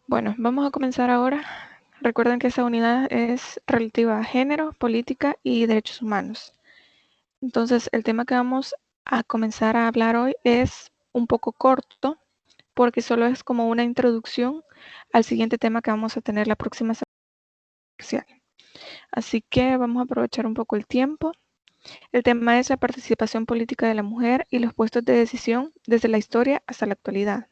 Bueno, vamos a comenzar ahora. Recuerden que esa unidad es relativa a género, política y derechos humanos. Entonces, el tema que vamos a comenzar a hablar hoy es un poco corto porque solo es como una introducción al siguiente tema que vamos a tener la próxima semana. Así que vamos a aprovechar un poco el tiempo. El tema es la participación política de la mujer y los puestos de decisión desde la historia hasta la actualidad.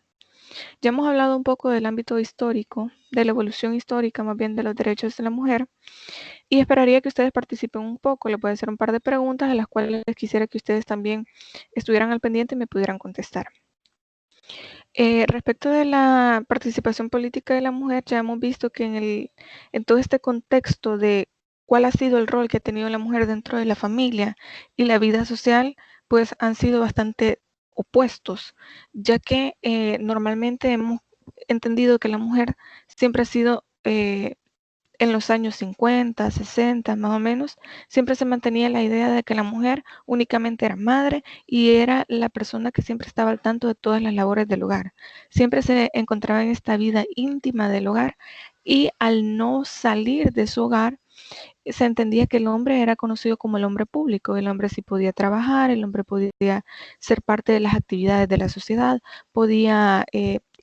Ya hemos hablado un poco del ámbito histórico, de la evolución histórica más bien de los derechos de la mujer, y esperaría que ustedes participen un poco. Les voy a hacer un par de preguntas a las cuales quisiera que ustedes también estuvieran al pendiente y me pudieran contestar. Respecto de la participación política de la mujer, ya hemos visto que en todo este contexto de cuál ha sido el rol que ha tenido la mujer dentro de la familia y la vida social, pues han sido bastante opuestos, ya que normalmente hemos entendido que la mujer siempre ha sido en los años 50, 60, más o menos, siempre se mantenía la idea de que la mujer únicamente era madre y era la persona que siempre estaba al tanto de todas las labores del hogar. Siempre se encontraba en esta vida íntima del hogar y al no salir de su hogar, se entendía que el hombre era conocido como el hombre público. El hombre sí podía trabajar, el hombre podía ser parte de las actividades de la sociedad, podía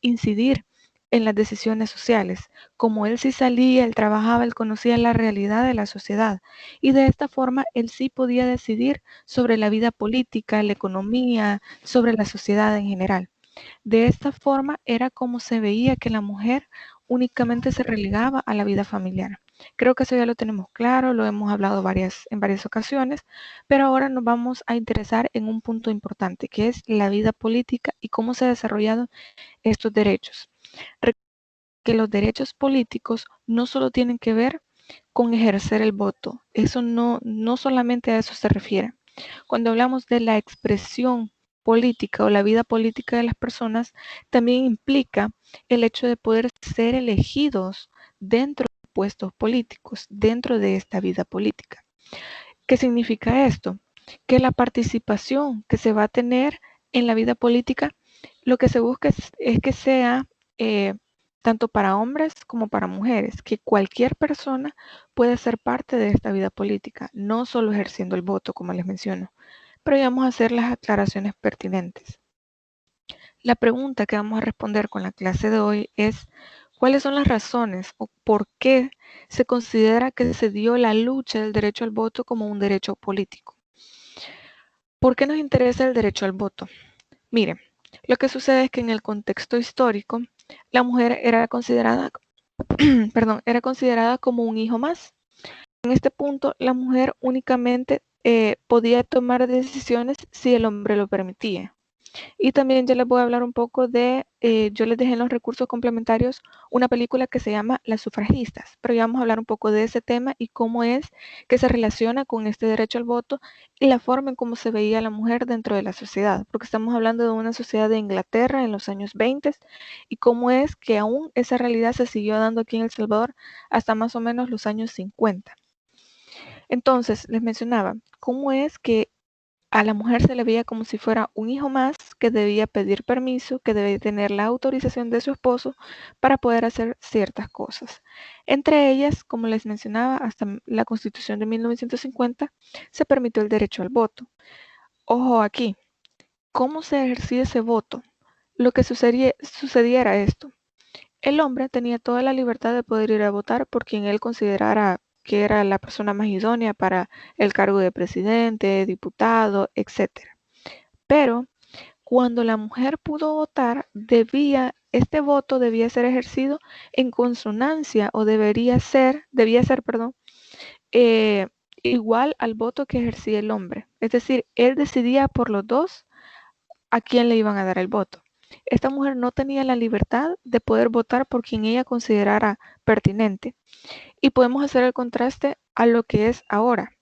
incidir en las decisiones sociales. Como él sí salía, él trabajaba, él conocía la realidad de la sociedad y de esta forma él sí podía decidir sobre la vida política, la economía, sobre la sociedad en general. De esta forma era como se veía que la mujer únicamente se relegaba a la vida familiar. Creo que eso ya lo tenemos claro, lo hemos hablado en varias ocasiones, pero ahora nos vamos a interesar en un punto importante, que es la vida política y cómo se han desarrollado estos derechos. Que los derechos políticos no solo tienen que ver con ejercer el voto, eso no solamente a eso se refiere. Cuando hablamos de la expresión política o la vida política de las personas, también implica el hecho de poder ser elegidos dentro de puestos políticos, dentro de esta vida política. ¿Qué significa esto? Que la participación que se va a tener en la vida política, lo que se busca es que sea eh, tanto para hombres como para mujeres, que cualquier persona pueda ser parte de esta vida política, no solo ejerciendo el voto, como les menciono. Pero ya vamos a hacer las aclaraciones pertinentes. La pregunta que vamos a responder con la clase de hoy es, ¿cuáles son las razones o por qué se considera que se dio la lucha del derecho al voto como un derecho político? ¿Por qué nos interesa el derecho al voto? Miren, lo que sucede es que en el contexto histórico, la mujer era considerada, era considerada como un hijo más. En este punto, la mujer únicamente podía tomar decisiones si el hombre lo permitía. Y también yo les voy a hablar un poco yo les dejé en los recursos complementarios una película que se llama Las sufragistas, pero ya vamos a hablar un poco de ese tema y cómo es que se relaciona con este derecho al voto y la forma en cómo se veía a la mujer dentro de la sociedad, porque estamos hablando de una sociedad de Inglaterra en los años 20 y cómo es que aún esa realidad se siguió dando aquí en El Salvador hasta más o menos los años 50. Entonces, les mencionaba, cómo es que a la mujer se le veía como si fuera un hijo más que debía pedir permiso, que debía tener la autorización de su esposo para poder hacer ciertas cosas. Entre ellas, como les mencionaba, hasta la Constitución de 1950 se permitió el derecho al voto. Ojo aquí, ¿cómo se ejercía ese voto? Lo que sucediera esto. El hombre tenía toda la libertad de poder ir a votar por quien él considerara que era la persona más idónea para el cargo de presidente, diputado, etcétera. Pero cuando la mujer pudo votar, este voto debía ser ejercido en consonancia o debía ser, perdón, eh, igual al voto que ejercía el hombre. Es decir, él decidía por los dos a quién le iban a dar el voto. Esta mujer no tenía la libertad de poder votar por quien ella considerara pertinente. Y podemos hacer el contraste a lo que es ahora.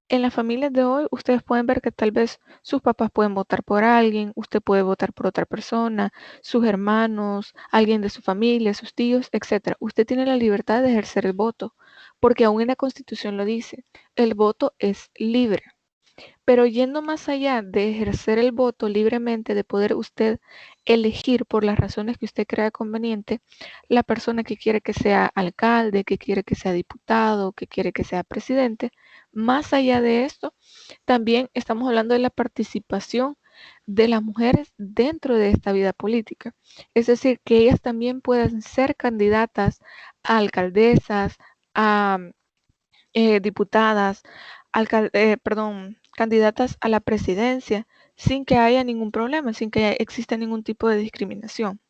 En las familias de hoy, ustedes pueden ver que tal vez sus papás pueden votar por alguien, usted puede votar por otra persona, sus hermanos, alguien de su familia, sus tíos, etc. Usted tiene la libertad de ejercer el voto, porque aún en la Constitución lo dice, el voto es libre. Pero yendo más allá de ejercer el voto libremente, de poder usted elegir por las razones que usted crea conveniente, la persona que quiere que sea alcalde, que quiere que sea diputado, que quiere que sea presidente, más allá de esto, también estamos hablando de la participación de las mujeres dentro de esta vida política. Es decir, que ellas también puedan ser candidatas a alcaldesas, a diputadas, candidatas a la presidencia, sin que haya ningún problema, sin que exista ningún tipo de discriminación.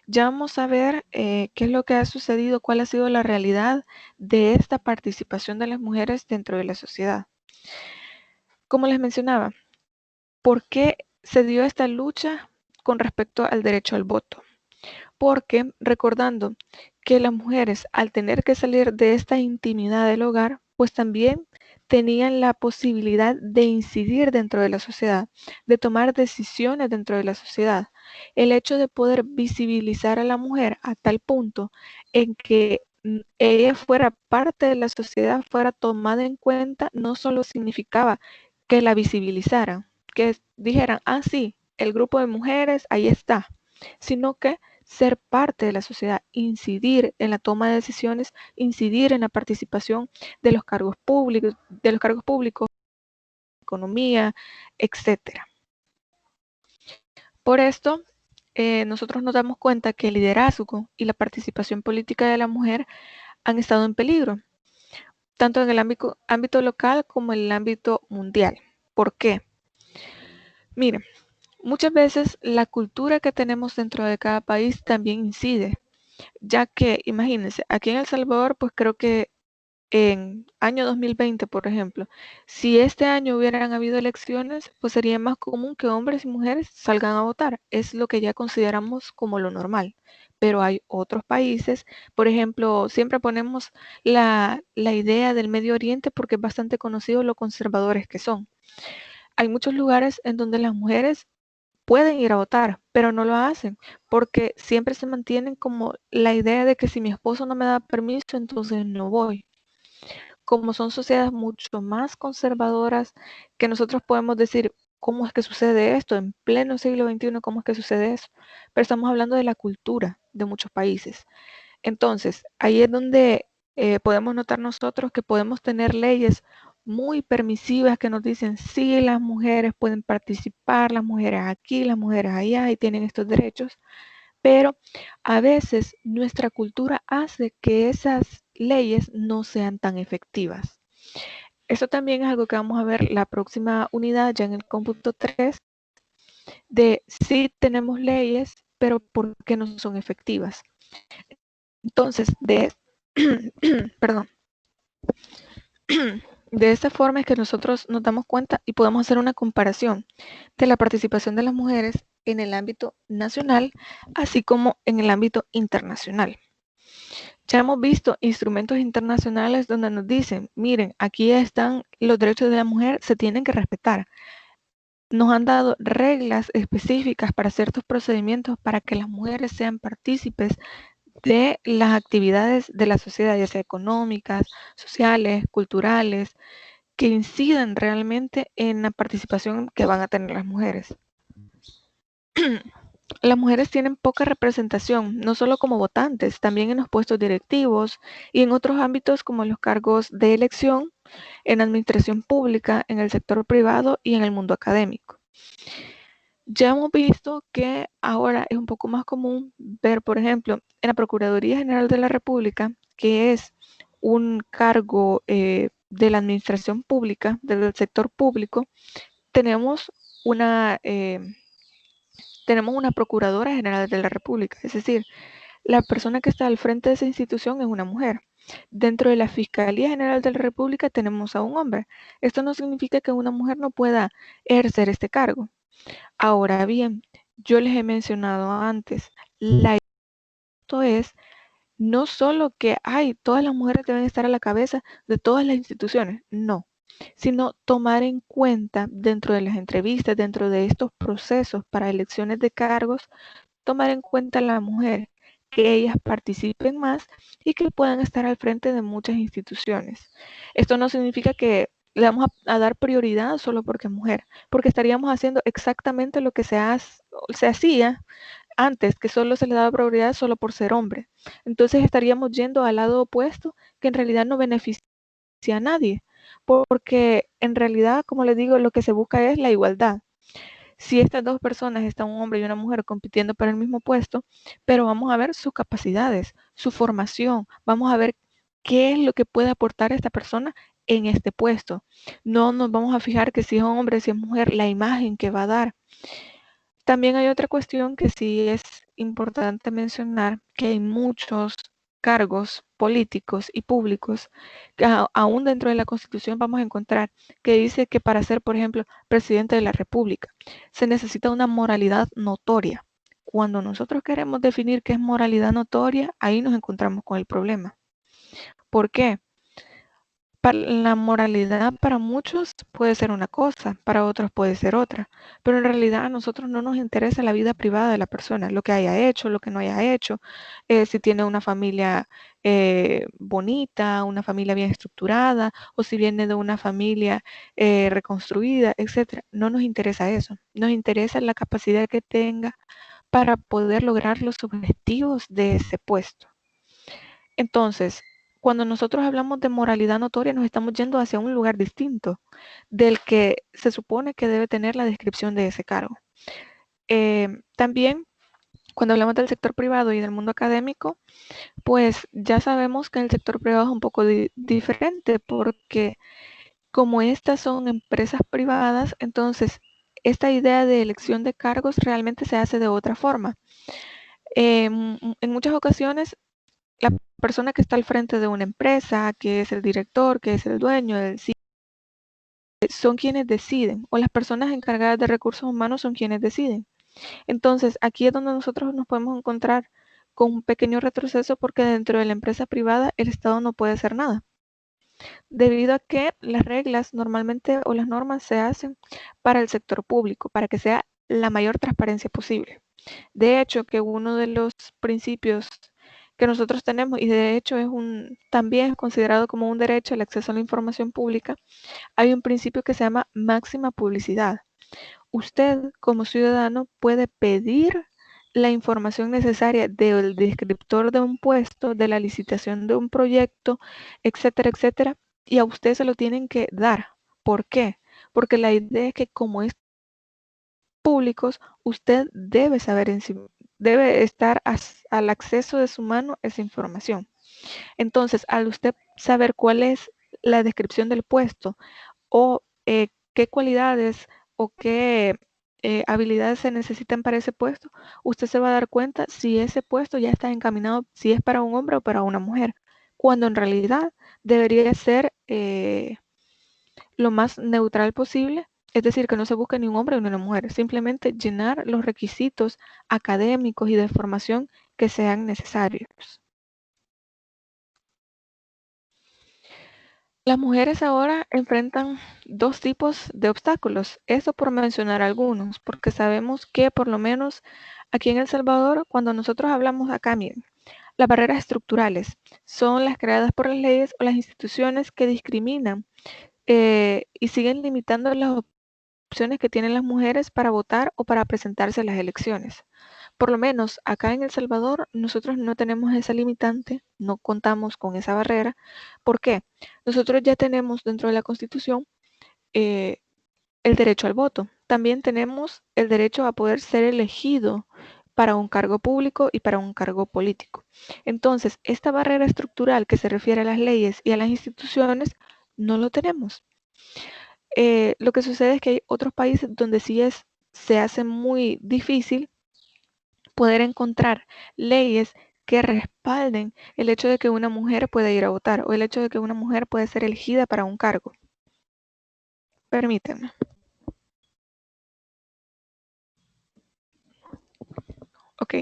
Ya vamos a ver qué es lo que ha sucedido, cuál ha sido la realidad de esta participación de las mujeres dentro de la sociedad. Como les mencionaba, ¿por qué se dio esta lucha con respecto al derecho al voto? Porque recordando que las mujeres al tener que salir de esta intimidad del hogar, pues también tenían la posibilidad de incidir dentro de la sociedad, de tomar decisiones dentro de la sociedad. El hecho de poder visibilizar a la mujer a tal punto en que ella fuera parte de la sociedad, fuera tomada en cuenta, no solo significaba que la visibilizaran, que dijeran, ah, sí, el grupo de mujeres, ahí está, sino que ser parte de la sociedad, incidir en la toma de decisiones, incidir en la participación de los cargos públicos, economía, etcétera. Por esto, nosotros nos damos cuenta que el liderazgo y la participación política de la mujer han estado en peligro, tanto en el ámbito local como en el ámbito mundial. ¿Por qué? Miren, muchas veces la cultura que tenemos dentro de cada país también incide, ya que imagínense, aquí en El Salvador, pues creo que en año 2020, por ejemplo, si este año hubieran habido elecciones, pues sería más común que hombres y mujeres salgan a votar. Es lo que ya consideramos como lo normal. Pero hay otros países, por ejemplo, siempre ponemos la idea del Medio Oriente porque es bastante conocido lo conservadores que son. Hay muchos lugares en donde las mujeres pueden ir a votar, pero no lo hacen porque siempre se mantienen como la idea de que si mi esposo no me da permiso, entonces no voy. Como son sociedades mucho más conservadoras, que nosotros podemos decir, ¿cómo es que sucede esto? En pleno siglo XXI, ¿cómo es que sucede eso? Pero estamos hablando de la cultura de muchos países. Entonces, ahí es donde podemos notar nosotros que podemos tener leyes muy permisivas que nos dicen, sí, las mujeres pueden participar, las mujeres aquí, las mujeres allá y tienen estos derechos, pero a veces nuestra cultura hace que esas leyes no sean tan efectivas. Eso también es algo que vamos a ver la próxima unidad, ya en el cómputo 3, de si tenemos leyes, pero ¿por qué no son efectivas? Entonces, perdón, de esta forma es que nosotros nos damos cuenta y podemos hacer una comparación de la participación de las mujeres en el ámbito nacional, así como en el ámbito internacional. Ya hemos visto instrumentos internacionales donde nos dicen, miren, aquí están los derechos de la mujer, se tienen que respetar. Nos han dado reglas específicas para ciertos procedimientos para que las mujeres sean partícipes de las actividades de la sociedad, ya sea económicas, sociales, culturales, que inciden realmente en la participación que van a tener las mujeres. Las mujeres tienen poca representación, no solo como votantes, también en los puestos directivos y en otros ámbitos como los cargos de elección, en administración pública, en el sector privado y en el mundo académico. Ya hemos visto que ahora es un poco más común ver, por ejemplo, en la Procuraduría General de la República, que es un cargo de la administración pública, del sector público, tenemos una, eh, tenemos una Procuradora General de la República, es decir, la persona que está al frente de esa institución es una mujer. Dentro de la Fiscalía General de la República tenemos a un hombre. Esto no significa que una mujer no pueda ejercer este cargo. Ahora bien, yo les he mencionado antes, la esto es no solo que hay todas las mujeres deben estar a la cabeza de todas las instituciones, no, sino tomar en cuenta dentro de las entrevistas, dentro de estos procesos para elecciones de cargos, tomar en cuenta a la mujer, que ellas participen más y que puedan estar al frente de muchas instituciones. Esto no significa que le vamos a dar prioridad solo porque es mujer, porque estaríamos haciendo exactamente lo que se hacía antes, que solo se le daba prioridad solo por ser hombre. Entonces estaríamos yendo al lado opuesto, que en realidad no beneficia a nadie, porque en realidad, como les digo, lo que se busca es la igualdad. Si estas dos personas, está un hombre y una mujer compitiendo para el mismo puesto, pero vamos a ver sus capacidades, su formación, vamos a ver qué es lo que puede aportar esta persona en este puesto. No nos vamos a fijar que si es hombre, si es mujer, la imagen que va a dar. También hay otra cuestión que sí es importante mencionar, que hay muchos cargos políticos y públicos que aún dentro de la Constitución vamos a encontrar que dice que para ser, por ejemplo, presidente de la República, se necesita una moralidad notoria. Cuando nosotros queremos definir qué es moralidad notoria, ahí nos encontramos con el problema. ¿Por qué? La moralidad para muchos puede ser una cosa, para otros puede ser otra, pero en realidad a nosotros no nos interesa la vida privada de la persona, lo que haya hecho, lo que no haya hecho, si tiene una familia bonita, una familia bien estructurada, o si viene de una familia reconstruida, etcétera. No nos interesa eso, nos interesa la capacidad que tenga para poder lograr los objetivos de ese puesto. Entonces, cuando nosotros hablamos de moralidad notoria, nos estamos yendo hacia un lugar distinto del que se supone que debe tener la descripción de ese cargo. También, cuando hablamos del sector privado y del mundo académico, pues ya sabemos que el sector privado es un poco diferente porque como estas son empresas privadas, entonces esta idea de elección de cargos realmente se hace de otra forma. En muchas ocasiones la persona que está al frente de una empresa, que es el director, que es el dueño, son quienes deciden, o las personas encargadas de recursos humanos son quienes deciden. Entonces, aquí es donde nosotros nos podemos encontrar con un pequeño retroceso porque dentro de la empresa privada el Estado no puede hacer nada, debido a que las reglas normalmente o las normas se hacen para el sector público, para que sea la mayor transparencia posible. De hecho, que uno de los principios que nosotros tenemos, y de hecho también es considerado como un derecho al acceso a la información pública, hay un principio que se llama máxima publicidad. Usted como ciudadano puede pedir la información necesaria del descriptor de un puesto, de la licitación de un proyecto, etcétera, etcétera, y a usted se lo tienen que dar. ¿Por qué? Porque la idea es que como es públicos, usted debe saber debe estar al acceso de su mano esa información. Entonces, al usted saber cuál es la descripción del puesto o qué cualidades o qué habilidades se necesitan para ese puesto, usted se va a dar cuenta si ese puesto ya está encaminado, si es para un hombre o para una mujer, cuando en realidad debería ser lo más neutral posible, es decir, que no se busque ni un hombre ni una mujer, simplemente llenar los requisitos académicos y de formación que sean necesarios. Las mujeres ahora enfrentan dos tipos de obstáculos, eso por mencionar algunos, porque sabemos que por lo menos aquí en El Salvador, cuando nosotros hablamos acá, miren, las barreras estructurales son las creadas por las leyes o las instituciones que discriminan y siguen limitando las opciones que tienen las mujeres para votar o para presentarse a las elecciones. Por lo menos acá en El Salvador nosotros no tenemos esa limitante, no contamos con esa barrera. ¿Por qué? Nosotros ya tenemos dentro de la Constitución eh, el derecho al voto. También tenemos el derecho a poder ser elegido para un cargo público y para un cargo político. Entonces, esta barrera estructural que se refiere a las leyes y a las instituciones, no lo tenemos. Lo que sucede es que hay otros países donde se hace muy difícil poder encontrar leyes que respalden el hecho de que una mujer pueda ir a votar o el hecho de que una mujer puede ser elegida para un cargo. Permítanme. Ok.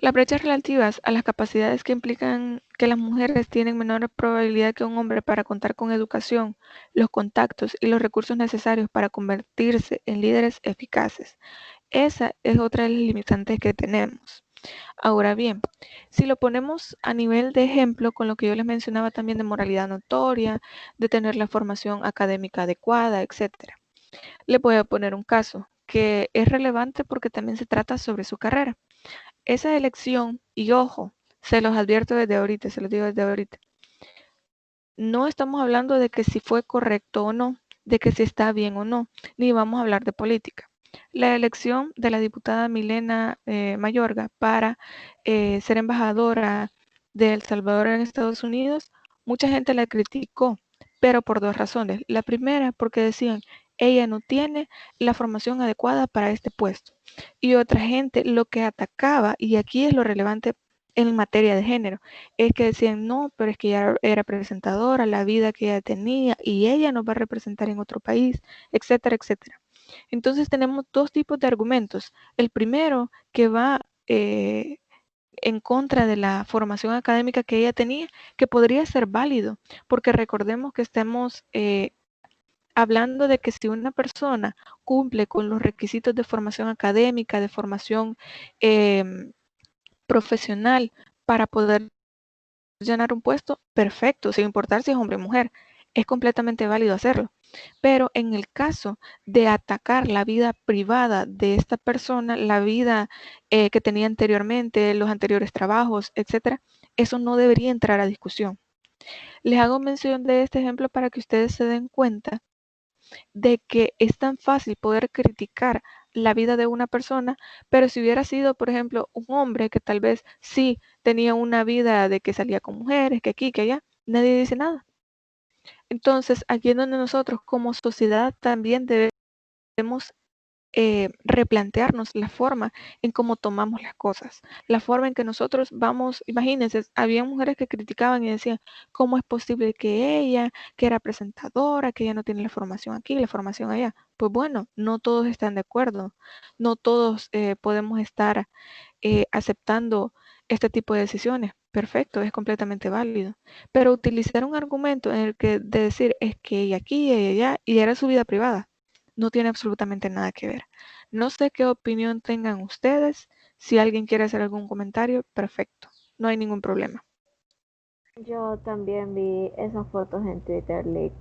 Las brechas relativas a las capacidades que implican que las mujeres tienen menor probabilidad que un hombre para contar con educación, los contactos y los recursos necesarios para convertirse en líderes eficaces. Esa es otra de las limitantes que tenemos. Ahora bien, si lo ponemos a nivel de ejemplo con lo que yo les mencionaba también de moralidad notoria, de tener la formación académica adecuada, etcétera. Le voy a poner un caso que es relevante porque también se trata sobre su carrera. Esa elección, y ojo, se los advierto desde ahorita, se los digo desde ahorita, no estamos hablando de que si fue correcto o no, de que si está bien o no, ni vamos a hablar de política. La elección de la diputada Milena Mayorga para ser embajadora de El Salvador en Estados Unidos, mucha gente la criticó, pero por dos razones. La primera, porque decían, ella no tiene la formación adecuada para este puesto. Y otra gente lo que atacaba, y aquí es lo relevante en materia de género, es que decían, no, pero es que ella era presentadora, la vida que ella tenía, y ella nos va a representar en otro país, etcétera, etcétera. Entonces tenemos dos tipos de argumentos. El primero, que va en contra de la formación académica que ella tenía, que podría ser válido, porque recordemos que estamos hablando de que si una persona cumple con los requisitos de formación académica, de formación profesional para poder llenar un puesto, perfecto, sin importar si es hombre o mujer, es completamente válido hacerlo. Pero en el caso de atacar la vida privada de esta persona, la vida que tenía anteriormente, los anteriores trabajos, etcétera, eso no debería entrar a discusión. Les hago mención de este ejemplo para que ustedes se den cuenta de que es tan fácil poder criticar la vida de una persona, pero si hubiera sido, por ejemplo, un hombre que tal vez sí tenía una vida de que salía con mujeres, que aquí, que allá, nadie dice nada. Entonces, aquí es donde nosotros como sociedad también debemos replantearnos la forma en cómo tomamos las cosas, la forma en que nosotros vamos, imagínense, había mujeres que criticaban y decían, ¿cómo es posible que ella, que era presentadora, que ella no tiene la formación aquí, la formación allá? Pues bueno, no todos están de acuerdo, no todos podemos estar aceptando este tipo de decisiones. Perfecto, es completamente válido. Pero utilizar un argumento en el que de decir es que ella aquí, ella allá, y era su vida privada, no tiene absolutamente nada que ver. No sé qué opinión tengan ustedes. Si alguien quiere hacer algún comentario, perfecto. No hay ningún problema. Yo también vi esas fotos en Twitter, Lick,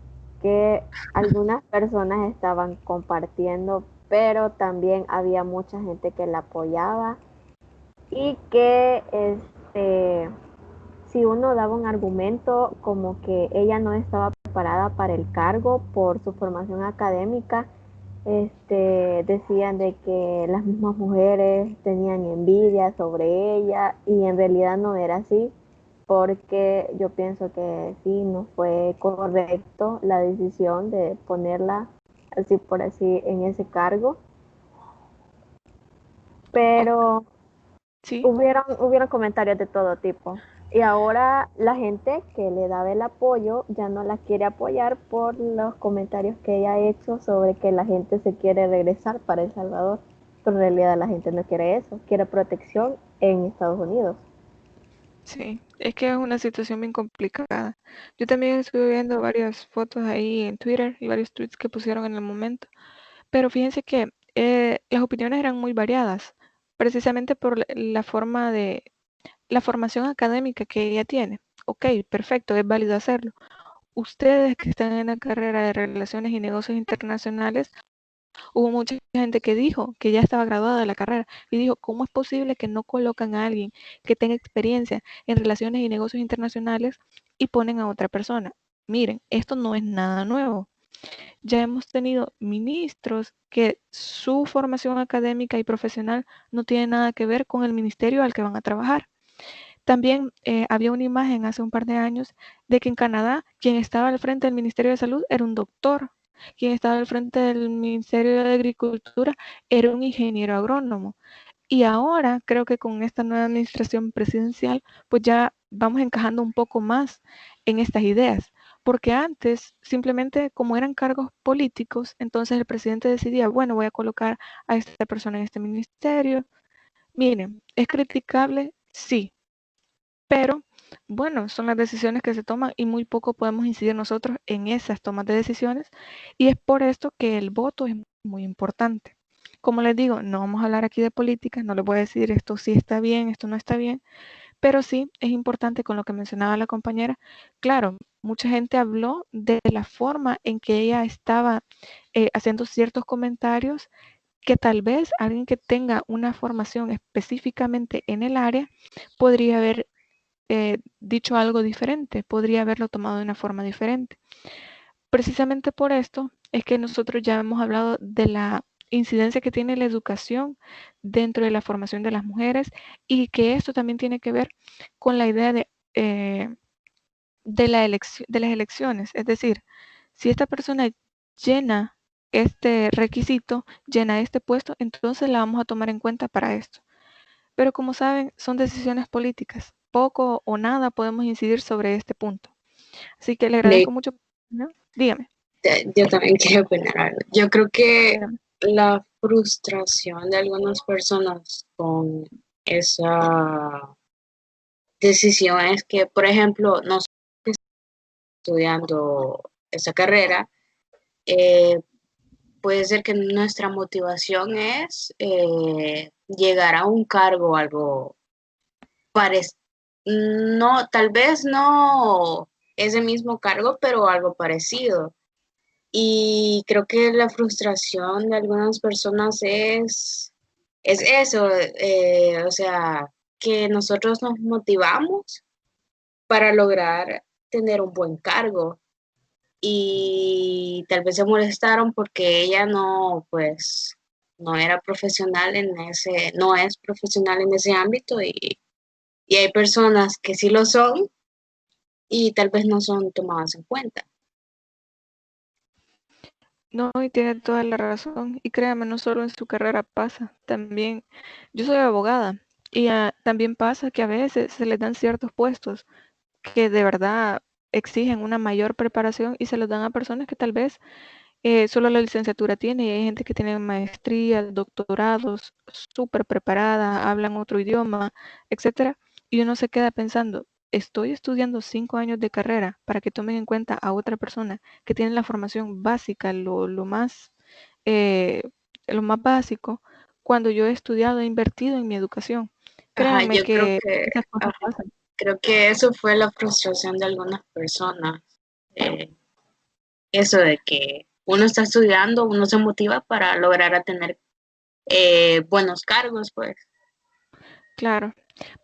que algunas personas estaban compartiendo, pero también había mucha gente que la apoyaba y que si uno daba un argumento como que ella no estaba preparada para el cargo por su formación académica, decían de que las mismas mujeres tenían envidia sobre ella y en realidad no era así, porque yo pienso que sí, no fue correcto la decisión de ponerla así por así en ese cargo, Oh, pero sí, hubieron comentarios de todo tipo. Y ahora la gente que le daba el apoyo ya no la quiere apoyar por los comentarios que ella ha hecho sobre que la gente se quiere regresar para El Salvador. Pero en realidad la gente no quiere eso, quiere protección en Estados Unidos. sí. Es que es una situación bien complicada. Yo también estuve viendo varias fotos ahí en Twitter y varios tweets que pusieron en el momento. Pero fíjense que las opiniones eran muy variadas, precisamente por la forma de la formación académica que ella tiene. Ok, perfecto, es válido hacerlo. Ustedes que están en la carrera de Relaciones y Negocios Internacionales, hubo mucha gente que dijo que ya estaba graduada de la carrera y dijo, ¿cómo es posible que no colocan a alguien que tenga experiencia en Relaciones y Negocios Internacionales y ponen a otra persona? Miren, esto no es nada nuevo. Ya hemos tenido ministros que su formación académica y profesional no tiene nada que ver con el ministerio al que van a trabajar. También había una imagen hace un par de años de que en Canadá quien estaba al frente del Ministerio de Salud era un doctor, quien estaba al frente del Ministerio de Agricultura era un ingeniero agrónomo. Y ahora creo que con esta nueva administración presidencial, pues ya vamos encajando un poco más en estas ideas. Porque antes, simplemente como eran cargos políticos, entonces el presidente decidía, bueno, voy a colocar a esta persona en este ministerio. Miren, ¿es criticable? Sí, pero bueno, son las decisiones que se toman y muy poco podemos incidir nosotros en esas tomas de decisiones y es por esto que el voto es muy importante. Como les digo, no vamos a hablar aquí de política, no les voy a decir esto sí está bien, esto no está bien, pero sí es importante con lo que mencionaba la compañera. Claro, mucha gente habló de la forma en que ella estaba haciendo ciertos comentarios que tal vez alguien que tenga una formación específicamente en el área podría haber dicho algo diferente, podría haberlo tomado de una forma diferente. Precisamente por esto es que nosotros ya hemos hablado de la incidencia que tiene la educación dentro de la formación de las mujeres y que esto también tiene que ver con la idea de las elecciones. Es decir, si esta persona llena este requisito, llena este puesto, entonces la vamos a tomar en cuenta para esto. Pero como saben, son decisiones políticas. Poco o nada podemos incidir sobre este punto. Así que le agradezco Le- mucho. ¿No? Dígame. yo también quiero opinar algo. Yo creo que Dígame. la frustración de algunas personas con esa decisión es que, por ejemplo, nosotros que estamos estudiando esa carrera, eh, puede ser que nuestra motivación es llegar a un cargo, algo parecido, no, tal vez no ese mismo cargo, pero algo parecido. Y creo que la frustración de algunas personas es eso, o sea, que nosotros nos motivamos para lograr tener un buen cargo y tal vez se molestaron porque ella no, pues, no era profesional en ese, no es profesional en ese ámbito y hay personas que sí lo son y tal vez no son tomadas en cuenta. No, y tiene toda la razón. Y créame, no solo en su carrera pasa, también yo soy abogada y también pasa que a veces se les dan ciertos puestos que de verdad exigen una mayor preparación y se los dan a personas que tal vez solo la licenciatura tiene y hay gente que tiene maestrías, doctorados, súper preparada, hablan otro idioma, etcétera. Y uno se queda pensando, estoy estudiando 5 años de carrera para que tomen en cuenta a otra persona que tiene la formación básica, eh, lo más básico, cuando yo he estudiado, he invertido en mi educación. Ajá, Créanme yo creo que que, esas cosas ajá, pasan. creo que eso fue la frustración de algunas personas. eh, Eso de que uno está estudiando, uno se motiva para lograr a tener buenos cargos, pues. Claro,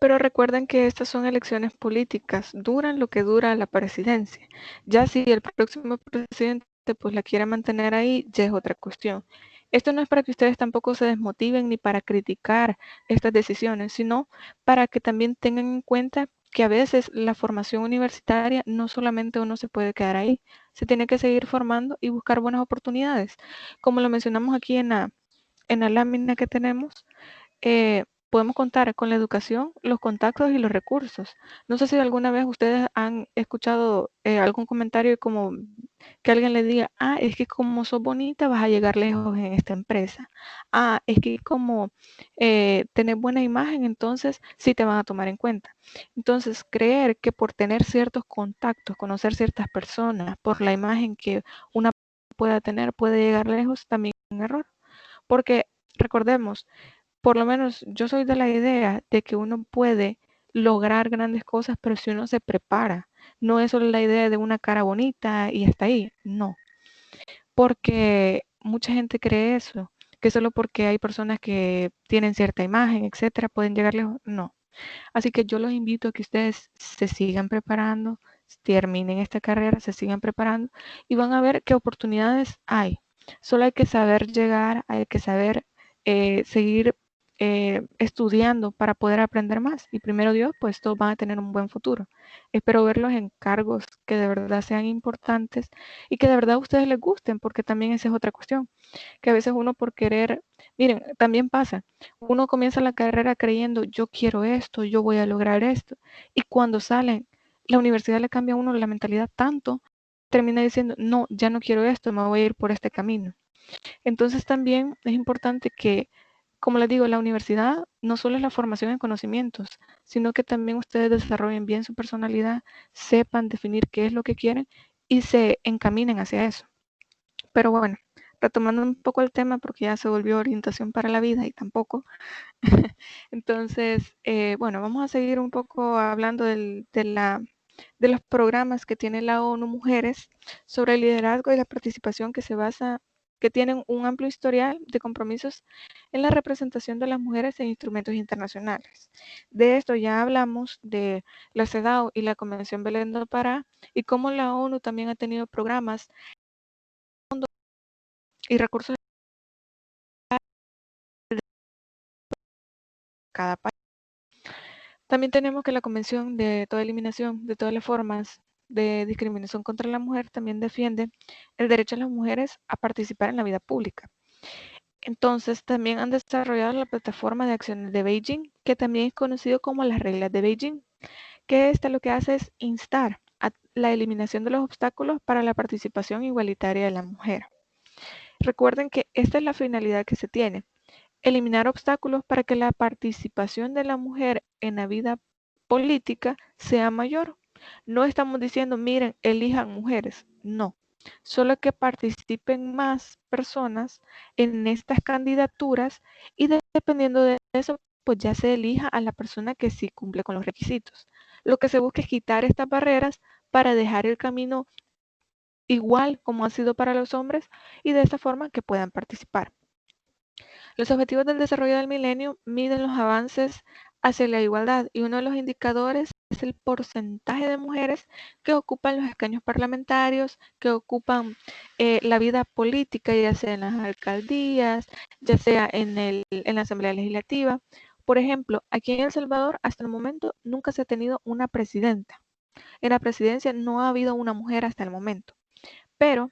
pero recuerden que estas son elecciones políticas, duran lo que dura la presidencia. Ya si el próximo presidente pues la quiere mantener ahí, ya es otra cuestión. Esto no es para que ustedes tampoco se desmotiven ni para criticar estas decisiones, sino para que también tengan en cuenta que a veces la formación universitaria no solamente uno se puede quedar ahí, se tiene que seguir formando y buscar buenas oportunidades. Como lo mencionamos aquí en la lámina que tenemos, podemos contar con la educación, los contactos y los recursos. No sé si alguna vez ustedes han escuchado algún comentario como que alguien le diga, ah, es que como sos bonita vas a llegar lejos en esta empresa. Ah, es que como tenés buena imagen, entonces sí te van a tomar en cuenta. Entonces, creer que por tener ciertos contactos, conocer ciertas personas, por la imagen que una pueda tener, puede llegar lejos, también es un error. Porque recordemos, por lo menos yo soy de la idea de que uno puede lograr grandes cosas, pero si uno se prepara, no es solo la idea de una cara bonita y hasta ahí, no, porque mucha gente cree eso, que solo porque hay personas que tienen cierta imagen, etcétera, pueden llegar lejos, no. Así que yo los invito a que ustedes se sigan preparando, terminen esta carrera, se sigan preparando y van a ver qué oportunidades hay. Solo hay que saber llegar, hay que saber seguir estudiando para poder aprender más. Y primero Dios, pues todos van a tener un buen futuro. Espero verlos en cargos que de verdad sean importantes y que de verdad a ustedes les gusten, porque también esa es otra cuestión, que a veces uno por querer, miren, también pasa, uno comienza la carrera creyendo, yo quiero esto, yo voy a lograr esto, y cuando salen, la universidad le cambia a uno la mentalidad tanto, termina diciendo, no, ya no quiero esto, me voy a ir por este camino. Entonces también es importante que, como les digo, la universidad no solo es la formación en conocimientos, sino que también ustedes desarrollen bien su personalidad, sepan definir qué es lo que quieren y se encaminen hacia eso. Pero bueno, retomando un poco el tema porque ya se volvió orientación para la vida y tampoco. Entonces, bueno, vamos a seguir un poco hablando de los programas que tiene la ONU Mujeres sobre el liderazgo y la participación que tienen un amplio historial de compromisos en la representación de las mujeres en instrumentos internacionales. De esto ya hablamos de la CEDAW y la Convención Belén do Pará y cómo la ONU también ha tenido programas y recursos de cada país. También tenemos que la Convención de toda eliminación de todas las formas de discriminación contra la mujer también defiende el derecho de las mujeres a participar en la vida pública. Entonces, también han desarrollado la plataforma de acciones de Beijing, que también es conocido como las reglas de Beijing, que esta lo que hace es instar a la eliminación de los obstáculos para la participación igualitaria de la mujer. Recuerden que esta es la finalidad que se tiene, eliminar obstáculos para que la participación de la mujer en la vida política sea mayor. No estamos diciendo, miren, elijan mujeres, no. Solo que participen más personas en estas candidaturas y dependiendo de eso, pues ya se elija a la persona que sí cumple con los requisitos. Lo que se busca es quitar estas barreras para dejar el camino igual como ha sido para los hombres y de esta forma que puedan participar. Los Objetivos del Desarrollo del Milenio miden los avances hacia la igualdad y uno de los indicadores es el porcentaje de mujeres que ocupan los escaños parlamentarios, que ocupan la vida política, ya sea en las alcaldías, ya sea en la Asamblea Legislativa. Por ejemplo, aquí en El Salvador hasta el momento nunca se ha tenido una presidenta. En la presidencia no ha habido una mujer hasta el momento, pero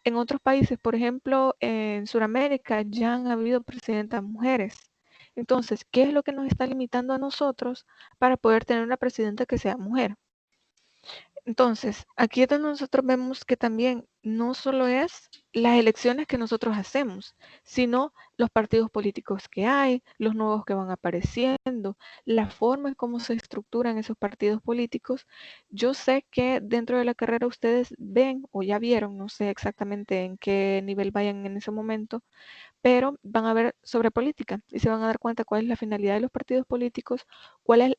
en otros países, por ejemplo, en Sudamérica ya han habido presidentas mujeres. Entonces, ¿qué es lo que nos está limitando a nosotros para poder tener una presidenta que sea mujer? Entonces, aquí es donde nosotros vemos que también no solo es las elecciones que nosotros hacemos, sino los partidos políticos que hay, los nuevos que van apareciendo, la forma en cómo se estructuran esos partidos políticos. Yo sé que dentro de la carrera ustedes ven o ya vieron, no sé exactamente en qué nivel vayan en ese momento, pero van a ver sobre política y se van a dar cuenta cuál es la finalidad de los partidos políticos, cuáles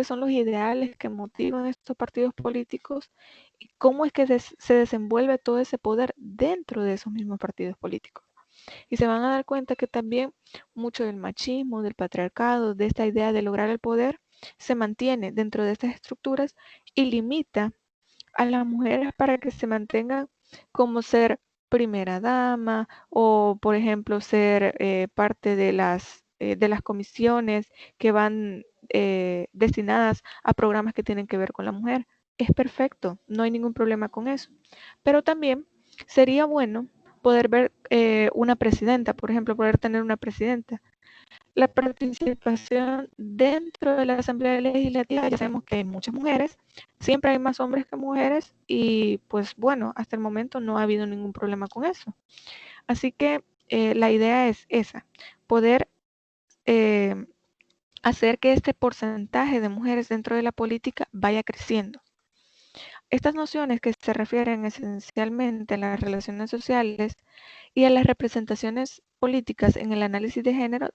son los ideales que motivan a estos partidos políticos y cómo es que se desenvuelve todo ese poder dentro de esos mismos partidos políticos. Y se van a dar cuenta que también mucho del machismo, del patriarcado, de esta idea de lograr el poder, se mantiene dentro de estas estructuras y limita a las mujeres para que se mantengan como ser primera dama o, por ejemplo, ser parte de las comisiones que van destinadas a programas que tienen que ver con la mujer. Es perfecto, no hay ningún problema con eso. Pero también sería bueno poder ver una presidenta, por ejemplo, poder tener una presidenta. La participación dentro de la Asamblea Legislativa, ya sabemos que hay muchas mujeres, siempre hay más hombres que mujeres y pues bueno, hasta el momento no ha habido ningún problema con eso. Así que la idea es esa, poder hacer que este porcentaje de mujeres dentro de la política vaya creciendo. Estas nociones que se refieren esencialmente a las relaciones sociales y a las representaciones políticas en el análisis de género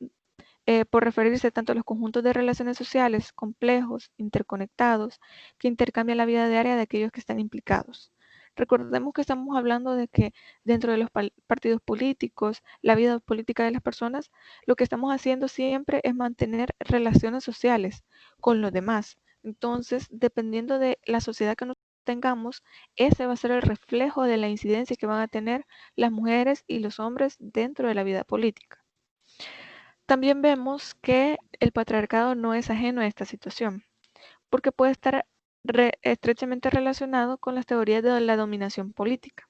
por referirse tanto a los conjuntos de relaciones sociales complejos, interconectados, que intercambian la vida diaria de aquellos que están implicados. Recordemos que estamos hablando de que dentro de los partidos políticos, la vida política de las personas, lo que estamos haciendo siempre es mantener relaciones sociales con los demás. Entonces, dependiendo de la sociedad que nos tengamos, ese va a ser el reflejo de la incidencia que van a tener las mujeres y los hombres dentro de la vida política. También vemos que el patriarcado no es ajeno a esta situación, porque puede estar estrechamente relacionado con las teorías de la dominación política.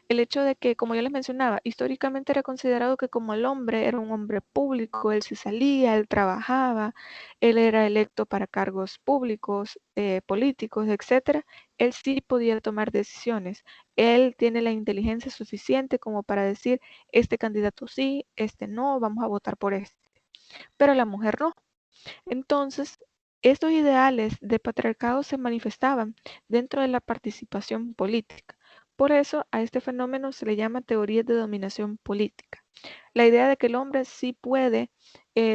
El hecho de que, como yo les mencionaba, históricamente era considerado que como el hombre era un hombre público, él se salía, él trabajaba, él era electo para cargos públicos, políticos, etcétera, él sí podía tomar decisiones. Él tiene la inteligencia suficiente como para decir, este candidato sí, este no, vamos a votar por este. Pero la mujer no. Entonces, estos ideales de patriarcado se manifestaban dentro de la participación política. Por eso a este fenómeno se le llama teoría de dominación política. La idea de que el hombre sí puede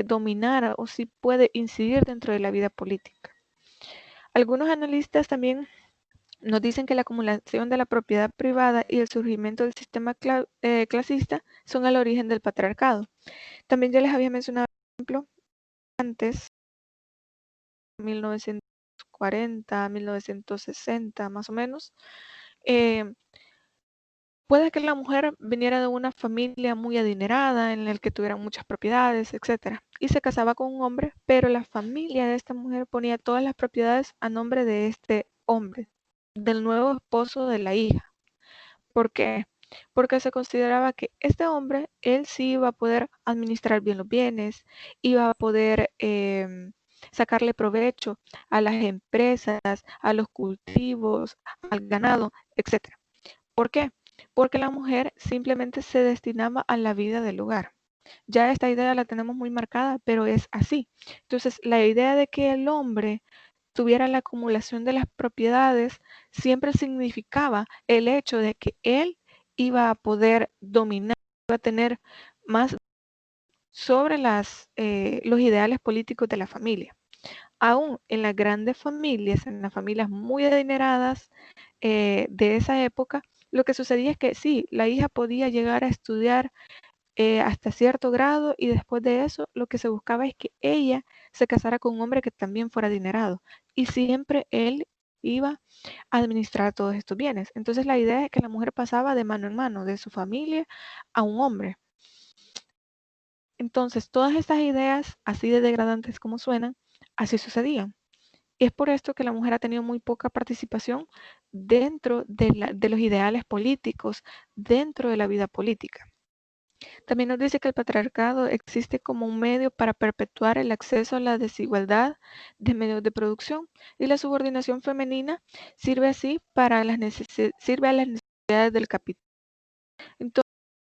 dominar o sí puede incidir dentro de la vida política. Algunos analistas también nos dicen que la acumulación de la propiedad privada y el surgimiento del sistema clasista son el origen del patriarcado. También ya les había mencionado, por ejemplo, antes, 1940, 1960 más o menos, puede que la mujer viniera de una familia muy adinerada en la que tuvieran muchas propiedades, etcétera, y se casaba con un hombre, pero la familia de esta mujer ponía todas las propiedades a nombre de este hombre, del nuevo esposo de la hija. ¿Por qué? Porque se consideraba que este hombre, él sí iba a poder administrar bien los bienes, iba a poder sacarle provecho a las empresas, a los cultivos, al ganado, etcétera. ¿Por qué? Porque la mujer simplemente se destinaba a la vida del hogar. Ya esta idea la tenemos muy marcada, pero es así. Entonces, la idea de que el hombre tuviera la acumulación de las propiedades siempre significaba el hecho de que él iba a poder dominar, iba a tener más sobre los ideales políticos de la familia. Aún en las grandes familias, en las familias muy adineradas de esa época, lo que sucedía es que sí, la hija podía llegar a estudiar hasta cierto grado y después de eso lo que se buscaba es que ella se casara con un hombre que también fuera adinerado y siempre él iba a administrar todos estos bienes. Entonces la idea es que la mujer pasaba de mano en mano, de su familia a un hombre. Entonces todas estas ideas, así de degradantes como suenan, así sucedían. Y es por esto que la mujer ha tenido muy poca participación dentro de los ideales políticos, dentro de la vida política. También nos dice que el patriarcado existe como un medio para perpetuar el acceso a la desigualdad de medios de producción y la subordinación femenina sirve así sirve a las necesidades del capital. Entonces,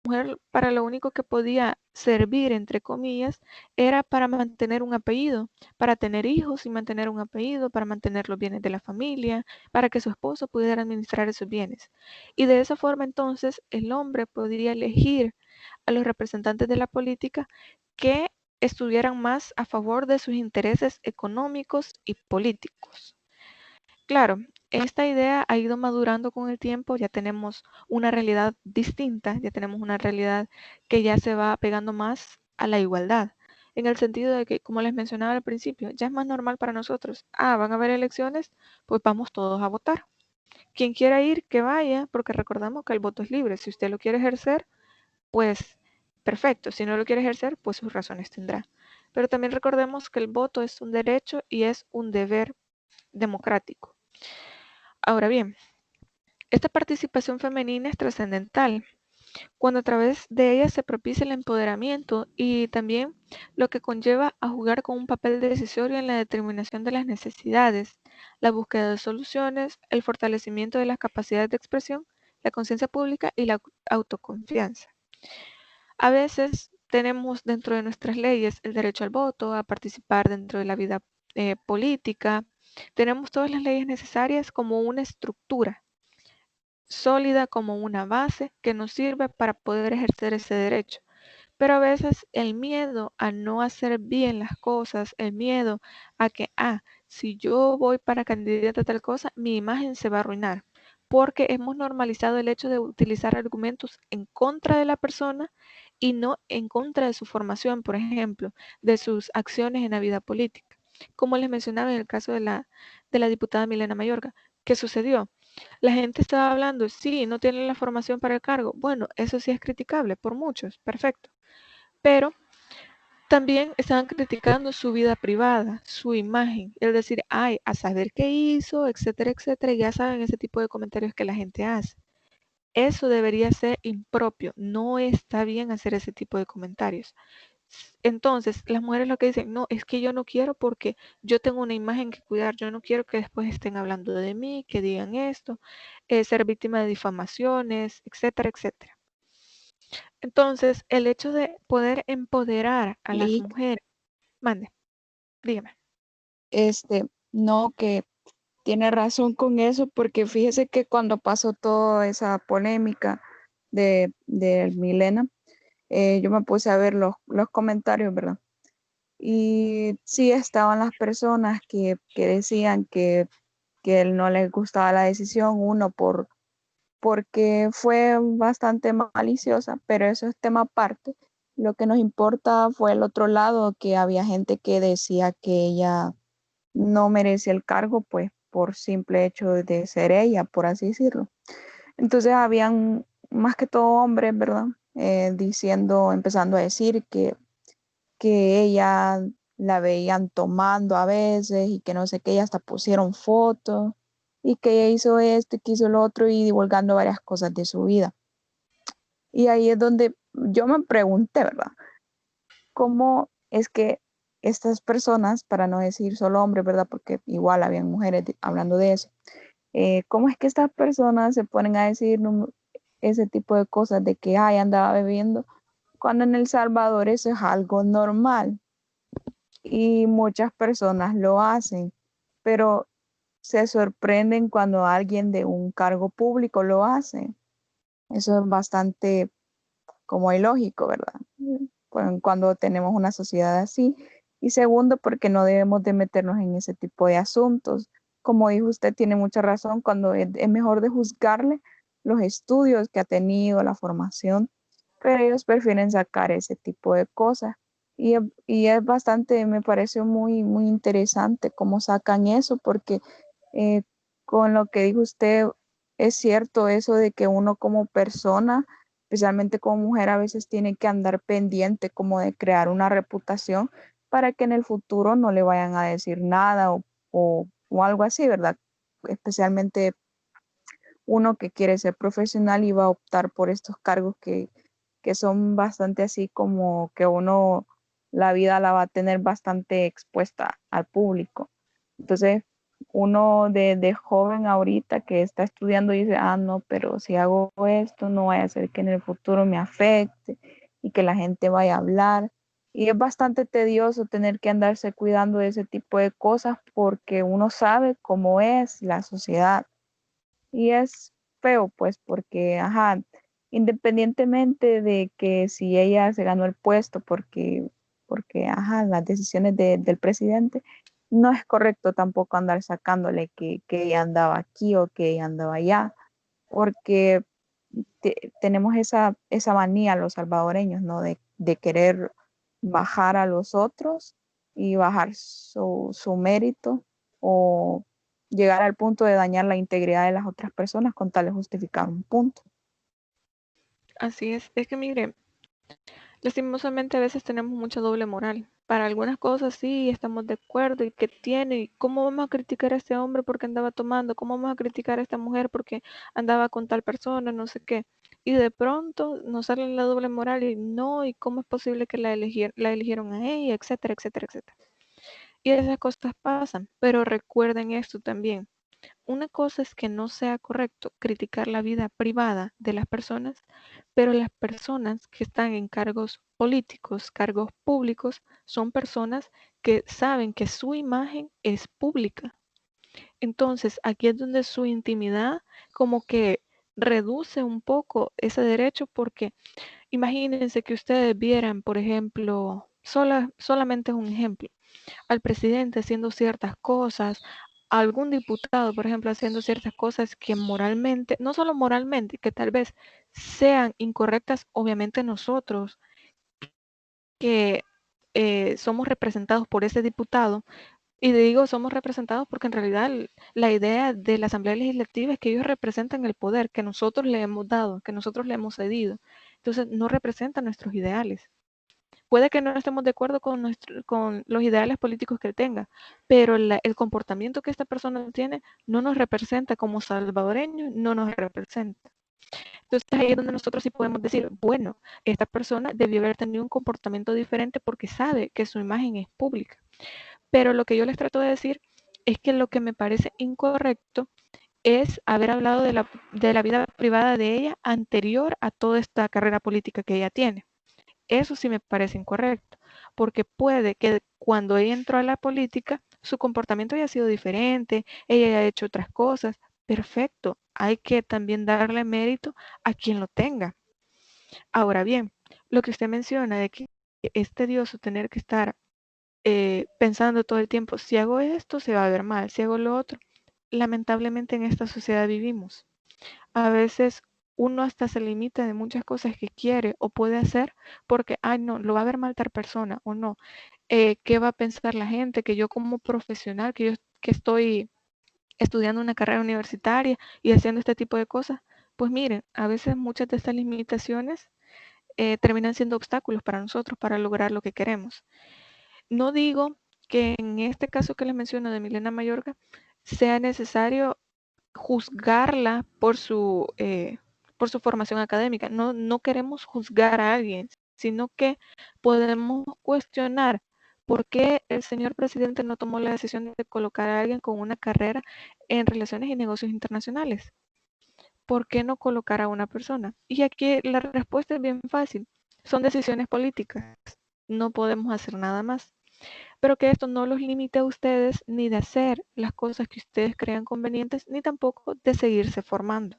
la mujer para lo único que podía servir, entre comillas, era para mantener un apellido, para tener hijos y mantener un apellido, para mantener los bienes de la familia, para que su esposo pudiera administrar esos bienes. Y de esa forma entonces el hombre podría elegir a los representantes de la política que estuvieran más a favor de sus intereses económicos y políticos. Claro, esta idea ha ido madurando con el tiempo, ya tenemos una realidad distinta, ya tenemos una realidad que ya se va pegando más a la igualdad, en el sentido de que, como les mencionaba al principio, ya es más normal para nosotros. Van a haber elecciones, pues vamos todos a votar. Quien quiera ir, que vaya, porque recordamos que el voto es libre. Si usted lo quiere ejercer, pues perfecto. Si no lo quiere ejercer, pues sus razones tendrá. Pero también recordemos que el voto es un derecho y es un deber democrático. Ahora bien, esta participación femenina es trascendental, cuando a través de ella se propicia el empoderamiento y también lo que conlleva a jugar con un papel decisorio en la determinación de las necesidades, la búsqueda de soluciones, el fortalecimiento de las capacidades de expresión, la conciencia pública y la autoconfianza. A veces tenemos dentro de nuestras leyes el derecho al voto, a participar dentro de la vida política. Tenemos todas las leyes necesarias como una estructura sólida, como una base que nos sirve para poder ejercer ese derecho. Pero a veces el miedo a no hacer bien las cosas, el miedo a que, si yo voy para candidata a tal cosa, mi imagen se va a arruinar. Porque hemos normalizado el hecho de utilizar argumentos en contra de la persona y no en contra de su formación, por ejemplo, de sus acciones en la vida política. Como les mencionaba en el caso de la diputada Milena Mayorga, ¿qué sucedió? La gente estaba hablando, sí, no tiene la formación para el cargo. Bueno, eso sí es criticable por muchos, perfecto. Pero también estaban criticando su vida privada, su imagen, es decir, a saber qué hizo, etcétera, etcétera, y ya saben ese tipo de comentarios que la gente hace. Eso debería ser impropio, no está bien hacer ese tipo de comentarios. Entonces, las mujeres lo que dicen, no, es que yo no quiero porque yo tengo una imagen que cuidar, yo no quiero que después estén hablando de mí, que digan esto, ser víctima de difamaciones, etcétera, etcétera. Entonces, el hecho de poder empoderar a las Lick, mujeres, mande, dígame. no, que tiene razón con eso, porque fíjese que cuando pasó toda esa polémica de Milena, yo me puse a ver los comentarios, ¿verdad? Y sí estaban las personas que decían que él no les gustaba la decisión, uno porque fue bastante maliciosa, pero eso es tema aparte. Lo que nos importa fue el otro lado, que había gente que decía que ella no merecía el cargo, pues por simple hecho de ser ella, por así decirlo. Entonces habían más que todo hombres, ¿verdad? Empezando a decir que ella la veían tomando a veces y que no sé qué, y hasta pusieron fotos y que ella hizo esto y que hizo lo otro y divulgando varias cosas de su vida. Y ahí es donde yo me pregunté, ¿verdad? ¿Cómo es que estas personas, para no decir solo hombres, ¿verdad? Porque igual habían mujeres hablando de eso, ¿cómo es que estas personas se ponen a decir ese tipo de cosas de que, ay, andaba bebiendo, cuando en El Salvador eso es algo normal y muchas personas lo hacen, pero se sorprenden cuando alguien de un cargo público lo hace? Eso es bastante como ilógico, ¿verdad? Cuando tenemos una sociedad así. Y segundo, porque no debemos de meternos en ese tipo de asuntos. Como dijo usted, tiene mucha razón, cuando es mejor de juzgarle los estudios que ha tenido, la formación, pero ellos prefieren sacar ese tipo de cosas. Y es bastante, me parece muy, muy interesante cómo sacan eso, porque eh, con lo que dijo usted, es cierto eso de que uno como persona, especialmente como mujer, a veces tiene que andar pendiente como de crear una reputación para que en el futuro no le vayan a decir nada o algo así, ¿verdad? Especialmente uno que quiere ser profesional y va a optar por estos cargos que son bastante así como que uno la vida la va a tener bastante expuesta al público. Entonces, uno de joven ahorita que está estudiando dice, ah, no, pero si hago esto, no vaya a ser que en el futuro me afecte y que la gente vaya a hablar. Y es bastante tedioso tener que andarse cuidando de ese tipo de cosas porque uno sabe cómo es la sociedad. Y es feo, pues, porque, ajá, independientemente de que si ella se ganó el puesto porque ajá, las decisiones del presidente, no es correcto tampoco andar sacándole que ella andaba aquí o que ella andaba allá, porque tenemos esa manía los salvadoreños, ¿no? De querer bajar a los otros y bajar su mérito o llegar al punto de dañar la integridad de las otras personas con tal de justificar un punto. Así es que mire, lastimosamente a veces tenemos mucha doble moral. Para algunas cosas sí estamos de acuerdo y que tiene, y cómo vamos a criticar a este hombre porque andaba tomando, cómo vamos a criticar a esta mujer porque andaba con tal persona, no sé qué. Y de pronto nos sale la doble moral y no, y cómo es posible que la eligieron a ella, etcétera, etcétera, etcétera. Y esas cosas pasan, pero recuerden esto también. Una cosa es que no sea correcto criticar la vida privada de las personas, pero las personas que están en cargos políticos, cargos públicos, son personas que saben que su imagen es pública. Entonces, aquí es donde su intimidad como que reduce un poco ese derecho porque imagínense que ustedes vieran, por ejemplo, solamente es un ejemplo, al presidente haciendo ciertas cosas, a algún diputado, por ejemplo, haciendo ciertas cosas que moralmente, no solo moralmente, que tal vez sean incorrectas, obviamente nosotros que somos representados por ese diputado, y digo somos representados porque en realidad la idea de la Asamblea Legislativa es que ellos representan el poder que nosotros le hemos dado, que nosotros le hemos cedido. Entonces no representan nuestros ideales. Puede que no estemos de acuerdo con los ideales políticos que él tenga, pero el comportamiento que esta persona tiene no nos representa como salvadoreños, no nos representa. Entonces ahí es donde nosotros sí podemos decir, bueno, esta persona debió haber tenido un comportamiento diferente porque sabe que su imagen es pública. Pero lo que yo les trato de decir es que lo que me parece incorrecto es haber hablado de la vida privada de ella anterior a toda esta carrera política que ella tiene. Eso sí me parece incorrecto, porque puede que cuando ella entró a la política su comportamiento haya sido diferente, ella haya hecho otras cosas, perfecto, hay que también darle mérito a quien lo tenga. Ahora bien, lo que usted menciona de que es tedioso tener que estar pensando todo el tiempo, si hago esto se va a ver mal, si hago lo otro, lamentablemente en esta sociedad vivimos. A veces uno hasta se limita de muchas cosas que quiere o puede hacer porque, ay, no, lo va a ver mal tal persona o no. ¿Qué va a pensar la gente? Que yo como profesional, que yo que estoy estudiando una carrera universitaria y haciendo este tipo de cosas, pues miren, a veces muchas de estas limitaciones terminan siendo obstáculos para nosotros para lograr lo que queremos. No digo que en este caso que les menciono de Milena Mayorga sea necesario juzgarla por su formación académica. No, no queremos juzgar a alguien, sino que podemos cuestionar por qué el señor presidente no tomó la decisión de colocar a alguien con una carrera en relaciones y negocios internacionales. ¿Por qué no colocar a una persona? Y aquí la respuesta es bien fácil. Son decisiones políticas. No podemos hacer nada más. Pero que esto no los limite a ustedes ni de hacer las cosas que ustedes crean convenientes, ni tampoco de seguirse formando.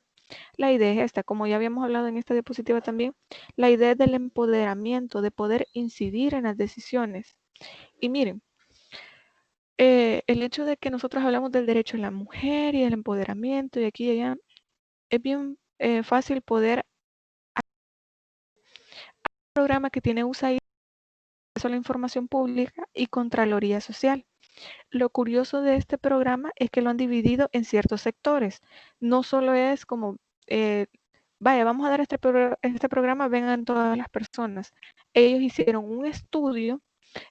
La idea es esta, como ya habíamos hablado en esta diapositiva también, la idea es del empoderamiento, de poder incidir en las decisiones. Y miren, el hecho de que nosotros hablamos del derecho de la mujer y del empoderamiento y aquí y allá, es bien fácil poder un programa que tiene USAID, acceso a la información pública y Contraloría Social. Lo curioso de este programa es que lo han dividido en ciertos sectores. No solo es como, eh, vaya, vamos a dar este programa, vengan todas las personas. Ellos hicieron un estudio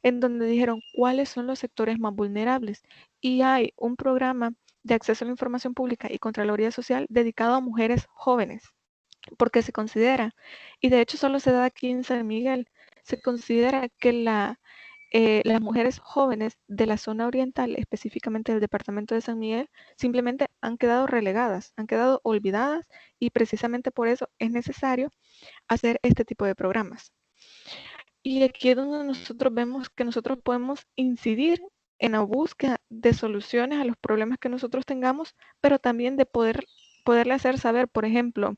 en donde dijeron cuáles son los sectores más vulnerables y hay un programa de acceso a la información pública y Contraloría Social dedicado a mujeres jóvenes, porque se considera, y de hecho solo se da aquí en San Miguel, se considera que las mujeres jóvenes de la zona oriental, específicamente del departamento de San Miguel, simplemente han quedado relegadas, han quedado olvidadas y precisamente por eso es necesario hacer este tipo de programas. Y aquí es donde nosotros vemos que nosotros podemos incidir en la búsqueda de soluciones a los problemas que nosotros tengamos, pero también de poderle hacer saber, por ejemplo,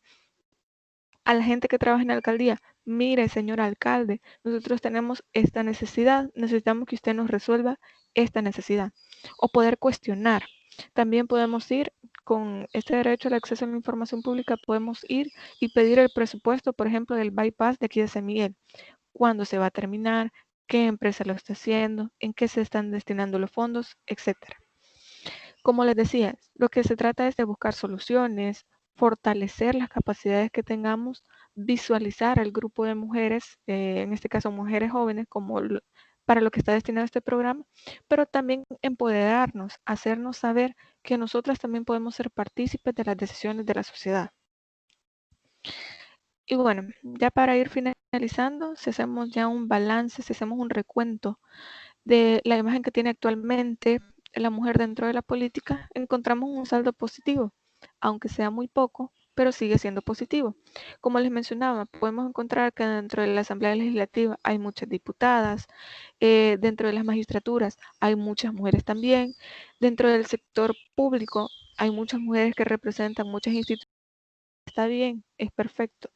a la gente que trabaja en la alcaldía, mire, señor alcalde, nosotros tenemos esta necesidad, necesitamos que usted nos resuelva esta necesidad. O poder cuestionar. También podemos ir con este derecho al acceso a la información pública, podemos ir y pedir el presupuesto, por ejemplo, del bypass de aquí de San Miguel. ¿Cuándo se va a terminar? ¿Qué empresa lo está haciendo? ¿En qué se están destinando los fondos? Etcétera. Como les decía, lo que se trata es de buscar soluciones, fortalecer las capacidades que tengamos, visualizar al grupo de mujeres, en este caso mujeres jóvenes, como para lo que está destinado este programa, pero también empoderarnos, hacernos saber que nosotras también podemos ser partícipes de las decisiones de la sociedad. Y bueno, ya para ir finalizando, si hacemos ya un balance, si hacemos un recuento de la imagen que tiene actualmente la mujer dentro de la política, encontramos un saldo positivo, aunque sea muy poco, pero sigue siendo positivo. Como les mencionaba, podemos encontrar que dentro de la Asamblea Legislativa hay muchas diputadas, dentro de las magistraturas hay muchas mujeres también, dentro del sector público hay muchas mujeres que representan muchas instituciones. Está bien, es perfecto.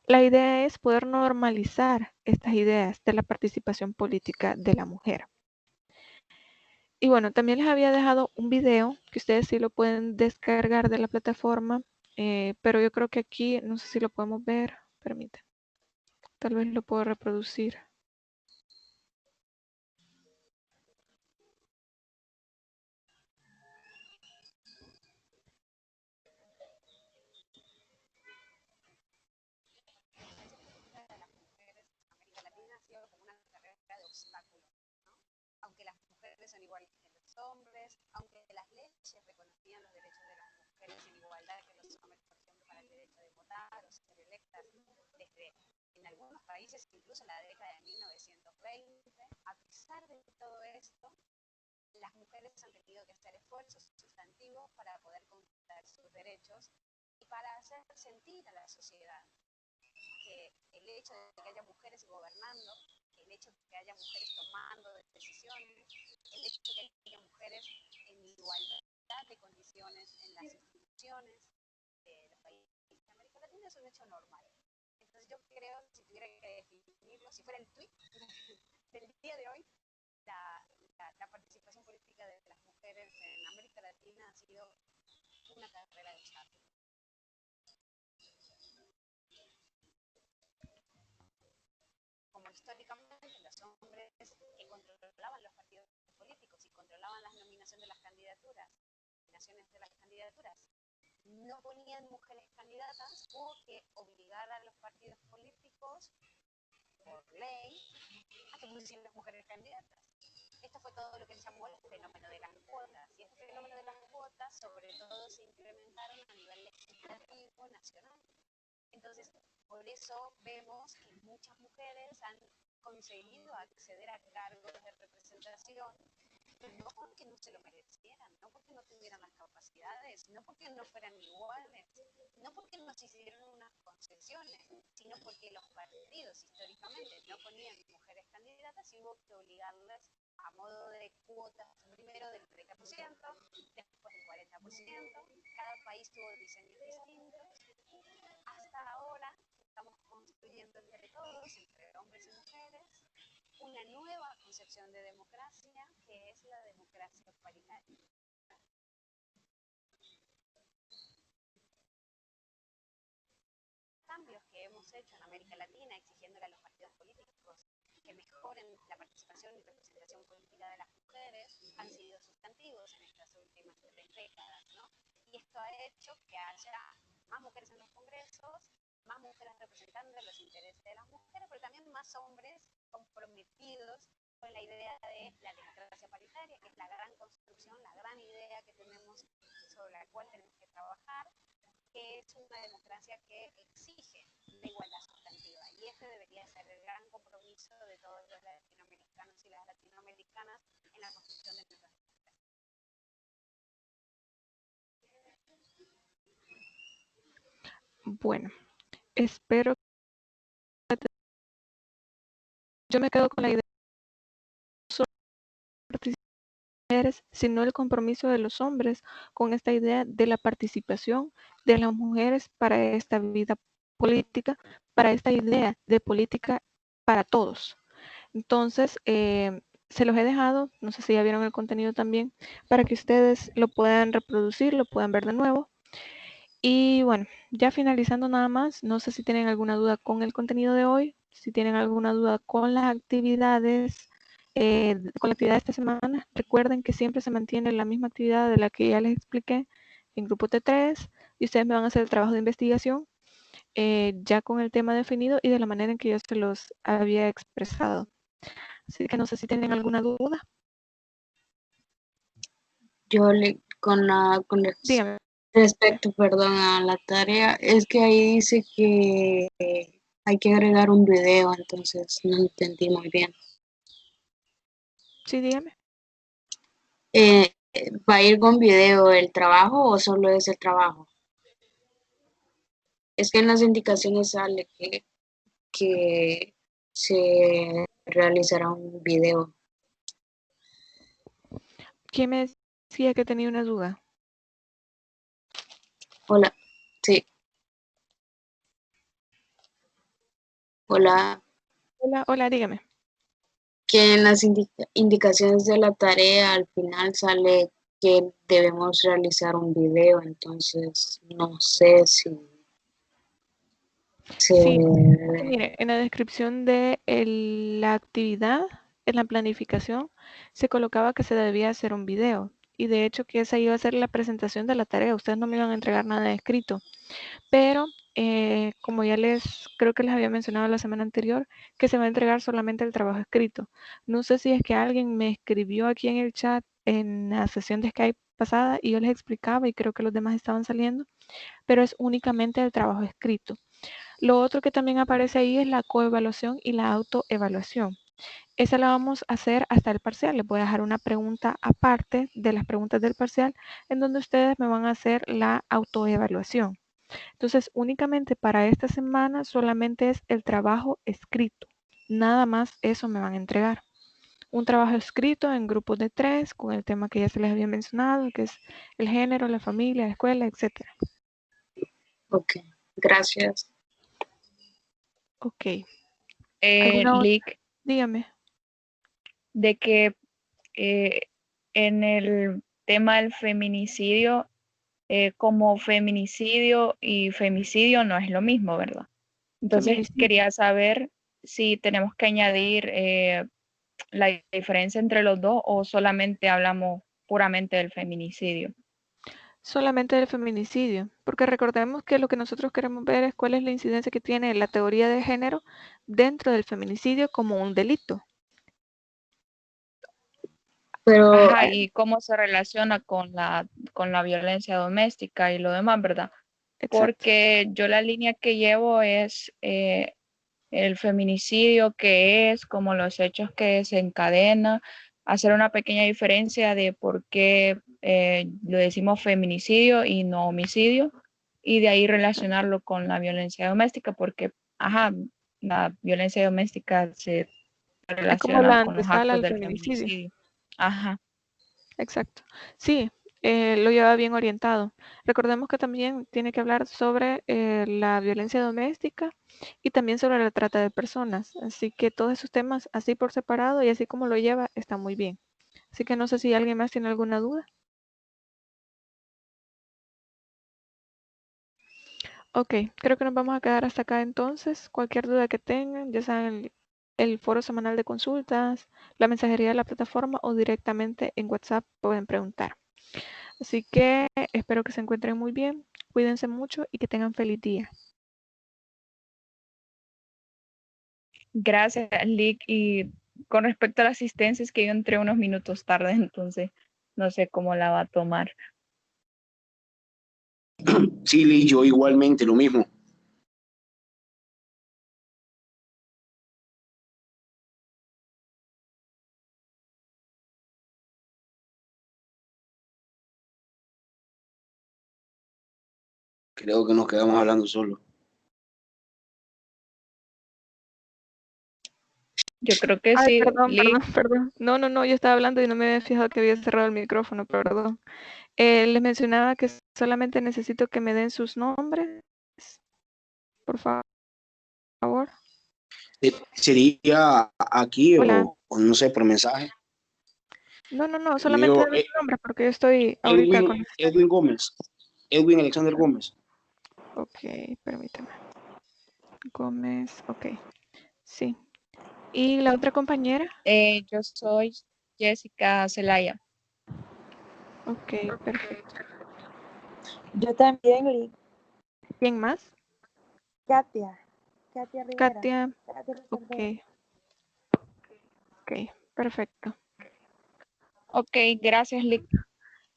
La idea es poder normalizar estas ideas de la participación política de la mujer. Y bueno, también les había dejado un video que ustedes sí lo pueden descargar de la plataforma, pero yo creo que aquí, no sé si lo podemos ver, permítanme, tal vez lo puedo reproducir. Aunque las mujeres son iguales que los hombres, aunque las leyes reconocían los derechos de las mujeres en igualdad que los hombres, por ejemplo, para el derecho de votar o ser electas, desde en algunos países, incluso en la década de 1920, a pesar de todo esto, las mujeres han tenido que hacer esfuerzos sustantivos para poder conquistar sus derechos y para hacer sentir a la sociedad que el hecho de que haya mujeres gobernando, el hecho de que haya mujeres tomando decisiones, el hecho de que haya mujeres en igualdad de condiciones en las instituciones de los países de América Latina es un hecho normal. Entonces yo creo, si tuviera que definirlo, si fuera el tweet del día de hoy, la participación política de las mujeres en América Latina ha sido una carrera de charla. Como históricamente los hombres que controlaban los partidos políticos y controlaban las nominaciones de las candidaturas, no ponían mujeres candidatas, hubo que obligar a los partidos políticos por ley a que pusiesen las mujeres candidatas. Esto fue todo lo que se llamó el fenómeno de las cuotas. Y este fenómeno de las cuotas, sobre todo, se implementaron a nivel legislativo nacional. Entonces, por eso vemos que muchas mujeres han conseguido acceder a cargos de representación, no porque no se lo merecieran, no porque no tuvieran las capacidades, no porque no fueran iguales, no porque nos hicieron unas concesiones, sino porque los partidos históricamente no ponían mujeres candidatas y hubo que obligarlas a modo de cuotas, primero del 30%, después del 40%, cada país tuvo diseños distintos, hasta ahora estamos construyendo entre todos, entre hombres y mujeres, una nueva concepción de democracia que es la democracia paritaria. Cambios que hemos hecho en América Latina exigiéndole a los partidos políticos que mejoren la participación y representación política de las mujeres han sido sustantivos en estas últimas 3 décadas, ¿no? Y esto ha hecho que haya más mujeres en los congresos, más mujeres representando los intereses de las mujeres, pero también más hombres comprometidos con la idea de la democracia paritaria, que es la gran construcción, la gran idea que tenemos, sobre la cual tenemos que trabajar, que es una democracia que exige la igualdad sustantiva. Y ese debería ser el gran compromiso de todos los latinoamericanos y las latinoamericanas en la construcción de nuestras democracias. Bueno, espero que yo me quedo con la idea no solo de participar de las mujeres, sino el compromiso de los hombres con esta idea de la participación de las mujeres para esta vida política, para esta idea de política para todos. Entonces, se los he dejado, no sé si ya vieron el contenido también, para que ustedes lo puedan reproducir, lo puedan ver de nuevo. Y bueno, ya finalizando nada más, no sé si tienen alguna duda con el contenido de hoy, si tienen alguna duda con las actividades, con la actividad de esta semana. Recuerden que siempre se mantiene la misma actividad de la que ya les expliqué en grupo T3 y ustedes me van a hacer el trabajo de investigación ya con el tema definido y de la manera en que yo se los había expresado. Así que no sé si tienen alguna duda. Yo con Dígame. respecto, perdón, a la tarea, es que ahí dice que hay que agregar un video, entonces no entendí muy bien. Sí, dígame. ¿Va a ir con video el trabajo o solo es el trabajo? Es que en las indicaciones sale que se realizará un video. ¿Quién me decía que tenía una duda? Hola, sí. Hola, Hola, hola, dígame. que en las indicaciones de la tarea al final sale que debemos realizar un video, entonces no sé si se... Sí, mire, en la descripción de la actividad, en la planificación, se colocaba que se debía hacer un video. Y de hecho que esa iba a ser la presentación de la tarea. Ustedes no me iban a entregar nada escrito. Pero como ya creo que les había mencionado la semana anterior, que se va a entregar solamente el trabajo escrito. No sé si es que alguien me escribió aquí en el chat en la sesión de Skype pasada y yo les explicaba y creo que los demás estaban saliendo, pero es únicamente el trabajo escrito. Lo otro que también aparece ahí es la coevaluación y la autoevaluación. Esa la vamos a hacer hasta el parcial. Les voy a dejar una pregunta aparte de las preguntas del parcial en donde ustedes me van a hacer la autoevaluación. Entonces, únicamente para esta semana solamente es el trabajo escrito. Nada más eso me van a entregar. Un trabajo escrito en grupos de 3 con el tema que ya se les había mencionado, que es el género, la familia, la escuela, etc. Ok, gracias. Ok. ¿Alguna otra? Lick, Dígame. de que en el tema del feminicidio, como feminicidio y femicidio no es lo mismo, ¿verdad? Entonces Feminicidio. quería saber si tenemos que añadir la diferencia entre los dos o solamente hablamos puramente del feminicidio. Solamente del feminicidio, porque recordemos que lo que nosotros queremos ver es cuál es la incidencia que tiene la teoría de género dentro del feminicidio como un delito. Pero Ajá, y cómo se relaciona con la violencia doméstica y lo demás, ¿verdad? Exacto. Porque yo la línea que llevo es el feminicidio, que es como los hechos que desencadena, hacer una pequeña diferencia de por qué lo decimos feminicidio y no homicidio, y de ahí relacionarlo con la violencia doméstica, porque, ajá, la violencia doméstica se Es como relaciona la con los antesala actos al del feminicidio. feminicidio. Ajá. Exacto. Sí, lo lleva bien orientado. Recordemos que también tiene que hablar sobre la violencia doméstica y también sobre la trata de personas. Así que todos esos temas, así por separado y así como lo lleva, está muy bien. Así que no sé si alguien más tiene alguna duda. Ok, creo que nos vamos a quedar hasta acá entonces. Cualquier duda que tengan, ya saben, el foro semanal de consultas, la mensajería de la plataforma o directamente en WhatsApp pueden preguntar. Así que espero que se encuentren muy bien, cuídense mucho y que tengan feliz día. Gracias, Lick. Y con respecto a la asistencia, es que yo entré unos minutos tarde, entonces no sé cómo la va a tomar. Sí, Liz, yo igualmente lo mismo. Creo que nos quedamos hablando solo. Yo creo que Ay, sí, perdón, Lick. perdón. No, yo estaba hablando y no me había fijado que había cerrado el micrófono, perdón. Les mencionaba que solamente necesito que me den sus nombres, por favor. ¿Sería aquí Hola. o no sé, por mensaje? No, El solamente mío dame su nombre porque yo estoy ahorita con... Edwin Gómez. Edwin Alexander Gómez. Ok, permítame. Gómez, ok. Sí. ¿Y la otra compañera? Yo soy Jessica Zelaya. Ok, perfecto. Yo también, Lick. ¿Quién más? Katia. Katia Rivera. Katia. Katia Ok, Resalvera. ok, perfecto. Ok, gracias, Lick.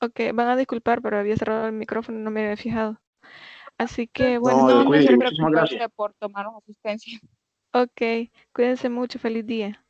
Ok, van a disculpar, pero había cerrado el micrófono y no me había fijado. Así que, bueno, No, No, no descuide, se muchísimas preocupe gracias. usted por tomarnos asistencia. ok, cuídense mucho, feliz día.